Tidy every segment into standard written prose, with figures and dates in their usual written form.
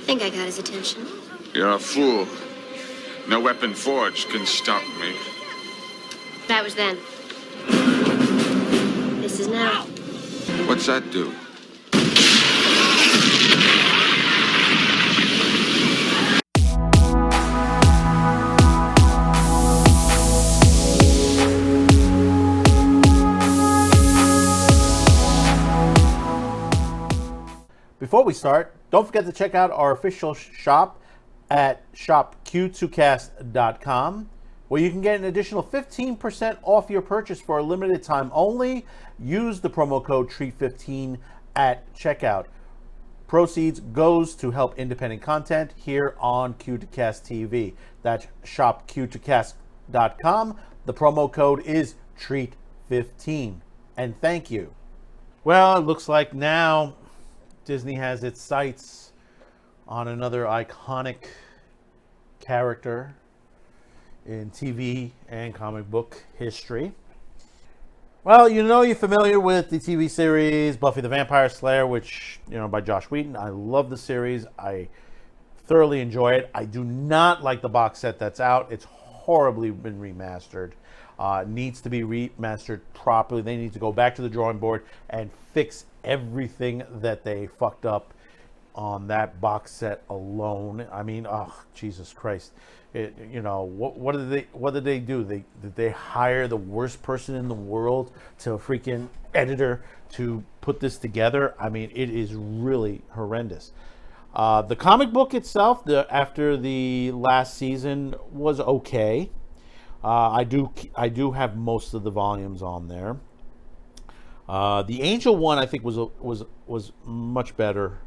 think I got his attention. You're a fool. No weapon forged can stop me. That was then. This is now. What's that do? Before we start, don't forget to check out our official shop at shopq2cast.com, where you can get an additional 15% off your purchase for a limited time only. Use the promo code TREAT15 at checkout. Proceeds goes to help independent content here on Q2Cast TV. That's shopq2cast.com. The promo code is TREAT15. And thank you. Well, it looks like now Disney has its sights on another iconic character in TV and comic book history. Well, you're familiar with the TV series Buffy the Vampire Slayer, which, by Joss Whedon. I love the series. I thoroughly enjoy it. I do not like the box set that's out. It's horribly been remastered. Needs to be remastered properly. They need to go back to the drawing board and fix everything that they fucked up on that box set alone. I mean, Jesus Christ! What did they do? Did they hire the worst person in the world to a freaking editor to put this together? I mean, it is really horrendous. The comic book itself, after the last season, was okay. I do have most of the volumes on there. The Angel one, I think, was much better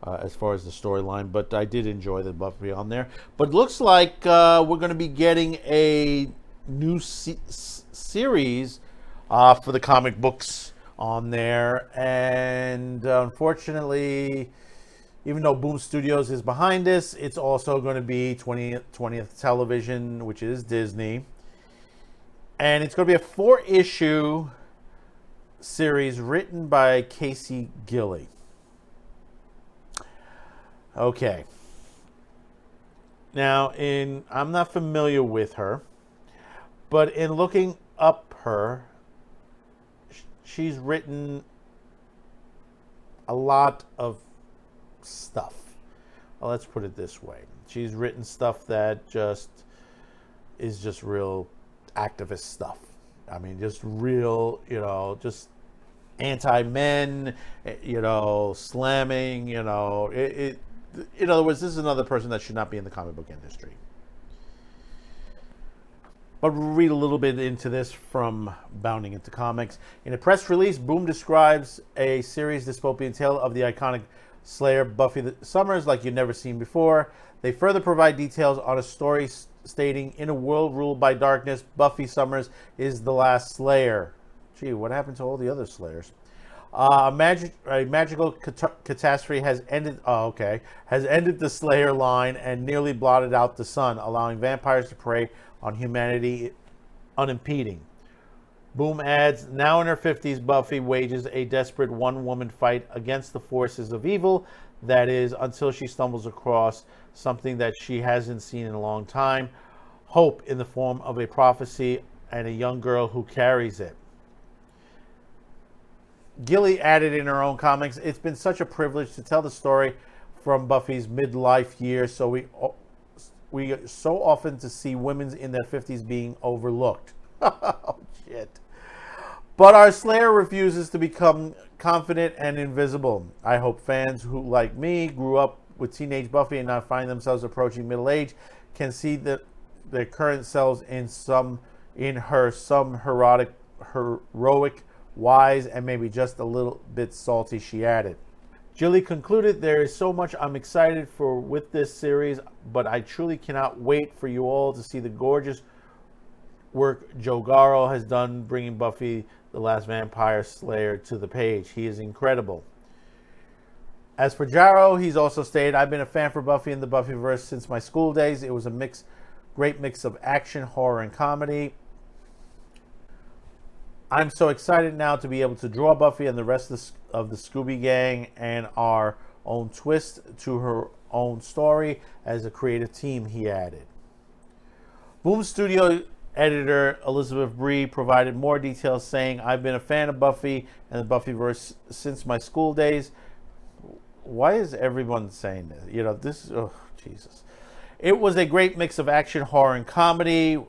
as far as the storyline, but I did enjoy the Buffy on there. But it looks like we're going to be getting a new series for the comic books on there, and unfortunately, even though Boom Studios is behind this, it's also going to be 20th Television, which is Disney. And it's going to be a 4-issue series written by Casey Gilley. Okay. Now, I'm not familiar with her, but in looking up her, she's written a lot of stuff. Well, let's put it this way. She's written stuff that is just real activist stuff. I mean, just real, just anti-men, slamming, in other words, this is another person that should not be in the comic book industry. But we'll read a little bit into this from Bounding Into Comics. In a press release, Boom describes a series dystopian tale of the iconic Slayer Buffy Summers like you've never seen before. They further provide details on a story stating, in a world ruled by darkness, Buffy Summers is the last Slayer. Gee, what happened to all the other Slayers? A magical catastrophe has ended the Slayer line and nearly blotted out the sun, allowing vampires to prey on humanity unimpeding. Boom adds, now in her 50s, Buffy wages a desperate one-woman fight against the forces of evil, that is, until she stumbles across something that she hasn't seen in a long time, hope in the form of a prophecy and a young girl who carries it. Gilley added in her own comics, it's been such a privilege to tell the story from Buffy's midlife years, so we so often to see women in their 50s being overlooked. Oh, shit. But our Slayer refuses to become confident and invisible. I hope fans who, like me, grew up with teenage Buffy and now find themselves approaching middle age can see their current selves in her some heroic, wise, and maybe just a little bit salty, she added. Gilley concluded, there is so much I'm excited for with this series, but I truly cannot wait for you all to see the gorgeous work Joe Garro has done bringing Buffy the Last Vampire Slayer to the page. He is incredible. As for Jarrow, he's also stated, I've been a fan for Buffy and the Buffyverse since my school days. It was a great mix of action, horror, and comedy. I'm so excited now to be able to draw Buffy and the rest of the Scooby Gang and our own twist to her own story as a creative team, he added. Boom Studio editor Elizabeth Brie provided more details, saying, I've been a fan of Buffy and the Buffyverse since my school days. Why is everyone saying this? You know, this, oh, Jesus. It was a great mix of action, horror, and comedy.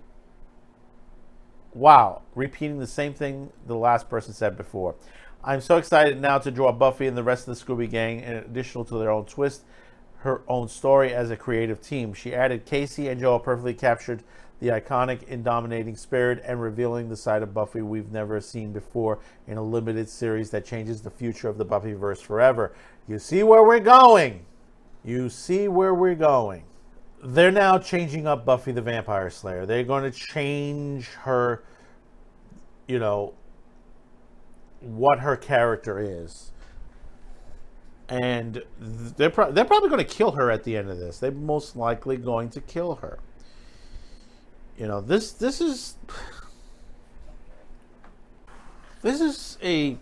Wow, repeating the same thing the last person said before. I'm so excited now to draw Buffy and the rest of the Scooby Gang, in addition to their own twist, her own story as a creative team. She added, Casey and Joel perfectly captured the iconic and dominating spirit and revealing the side of Buffy we've never seen before in a limited series that changes the future of the Buffyverse forever. You see where we're going. You see where we're going. They're now changing up Buffy the Vampire Slayer. They're going to change her, you know, what her character is. And they're probably going to kill her at the end of this. They're most likely going to kill her. You know, this is a,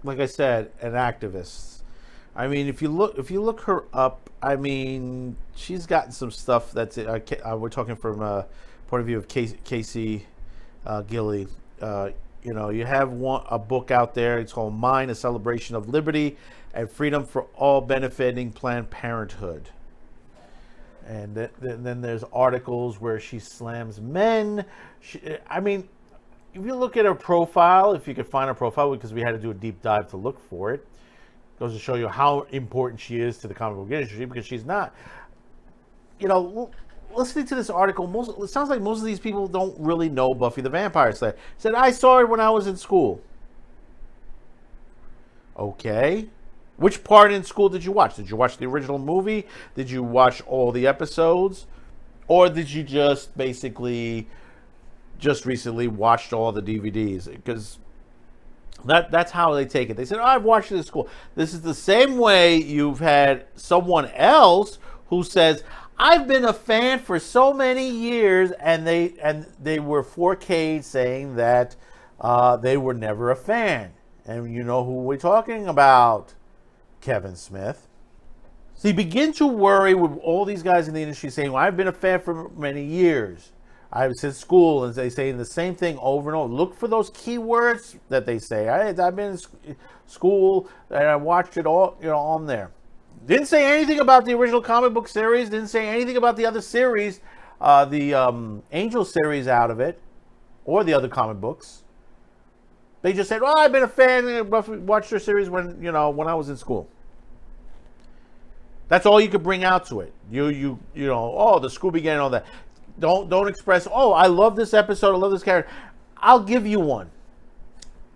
like I said, an activist. I mean, if you look her up, I mean, she's gotten some stuff that's we're talking from a point of view of Casey Gilly. You know, you have a book out there. It's called Mine, A Celebration of Liberty and Freedom for All, benefiting Planned Parenthood. And then there's articles where she slams men. I mean, if you look at her profile, if you could find her profile, because we had to do a deep dive to look for it, goes to show you how important she is to the comic book industry, because she's not. You know, listening to this article, it sounds like most of these people don't really know Buffy the Vampire Slayer. Said, I saw it when I was in school. Okay. Which part in school did you watch? Did you watch the original movie? Did you watch all the episodes? Or did you just basically just recently watched all the DVDs? Because that's how they take it. They said, I've watched it in school. This is the same way you've had someone else who says, I've been a fan for so many years, and they were 4K saying that they were never a fan. And you know who we're talking about? Kevin Smith. So you begin to worry with all these guys in the industry saying, well, I've been a fan for many years. I was in school, and they say the same thing over and over. Look for those key words that they say. I've been in school, and I watched it all, you know, on there. Didn't say anything about the original comic book series. Didn't say anything about the other series, the Angel series out of it, or the other comic books. They just said, well, I've been a fan and watched their series when I was in school. That's all you could bring out to it. You know, oh, the Scooby Gang and all that. Don't express, oh, I love this episode, I love this character. I'll give you one.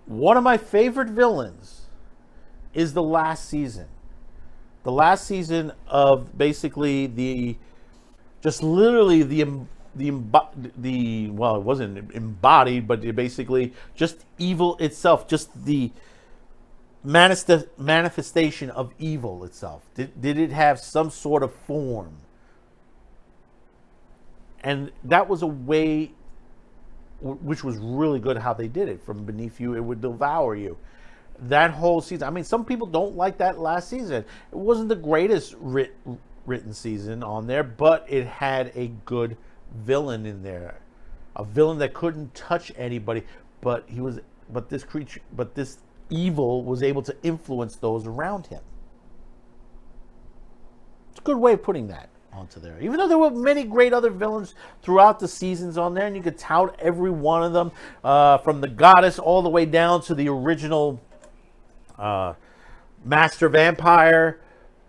One of my favorite villains is the last season. The last season of basically well, it wasn't embodied, but basically just evil itself, just the manifestation of evil itself. Did it have some sort of form? And that was a way which was really good how they did it. From beneath you, it would devour you. That whole season. I mean, some people don't like that last season. It wasn't the greatest written season on there, but it had a good villain in there. A villain that couldn't touch anybody, but this evil was able to influence those around him. It's a good way of putting that onto there. Even though there were many great other villains throughout the seasons on there, and you could tout every one of them, from the goddess all the way down to the original master vampire.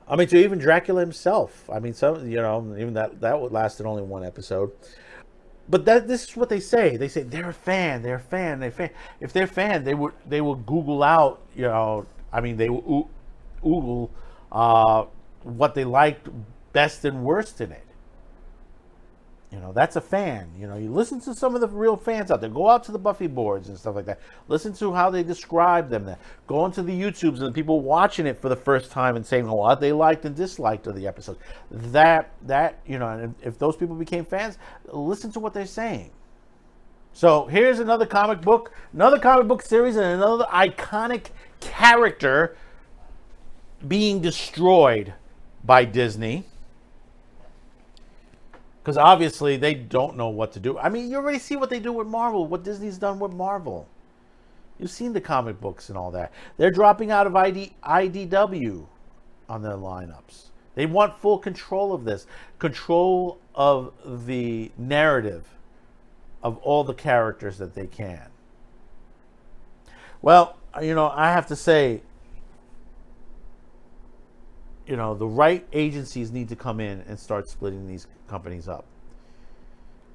I mean, to even Dracula himself. I mean, even that lasted only one episode. But this is what they say. They say they're a fan. They're a fan. If they're a fan, they would Google out. I mean, they would Google what they liked best and worst in it. That's a fan. You listen to some of the real fans out there. Go out to the Buffy boards and stuff like that. Listen to how they describe them. Go into the YouTubes and the people watching it for the first time and saying what they liked and disliked of the episodes. And if those people became fans, listen to what they're saying. So here's another comic book series, and another iconic character being destroyed by Disney. Because obviously they don't know what to do. I mean, you already see what they do with Marvel, what Disney's done with Marvel. You've seen the comic books and all that. They're dropping out of IDW on their lineups. They want full control of this. Control of the narrative of all the characters that they can. Well, you know, I have to say, you know, the right agencies need to come in and start splitting these companies up.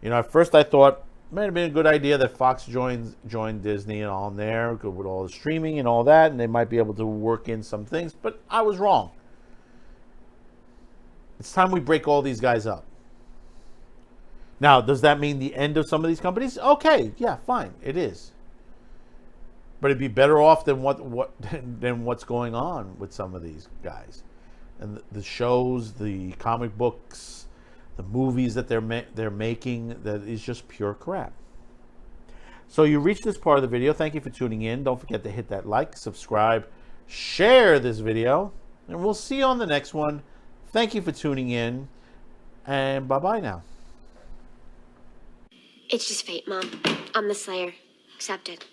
You know, at first I thought it might have been a good idea that Fox joined Disney and all in there, good with all the streaming and all that, and they might be able to work in some things, but I was wrong. It's time we break all these guys up. Now, does that mean the end of some of these companies? Okay, yeah, fine, it is. But it'd be better off than what's going on with some of these guys. And the shows, the comic books, the movies that they're making, that is just pure crap. So you reached this part of the video. Thank you for tuning in. Don't forget to hit that like, subscribe, share this video, and we'll see you on the next one. Thank you for tuning in, and bye-bye now. It's just fate, Mom. I'm the Slayer. Accept it.